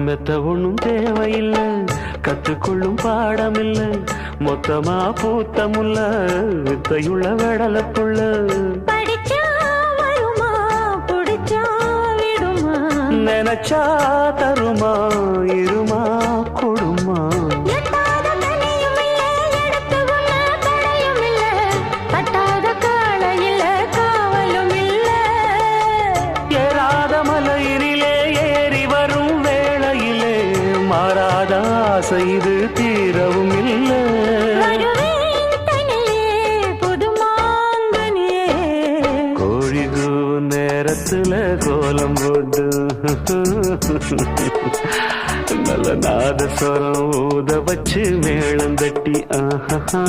மெத்த ஒண்ணும் தேவையில்லை, கத்துக்கொள்ளும் பாடமில்ல, மொத்தமா பூத்த முல்ல, வித்தையுள்ள வெடலப்புள்ள. படிச்சா வருமா, புடிச்சா விடுமா, நினைச்சா தருமா, இருமா கொடுமா. எட்டாத தனியும் இல்ல, எடுத்து உள்ள தடையும் இல்ல, தட்டாத கால இல்ல, காவலும் இல்ல. ஏறாத மலையிலே ஏறி வரும் வேளையிலே மாறாத ஆசை இது தீரவும் இல்லை. வருவேன் தனியே, புது மாங்கனியே. கோழி கூவும் நேரத்துல கோலம் போட்டு நல்ல நாதஸ்வரம் ஊத வச்சு மேளம் தட்டி ஆஹா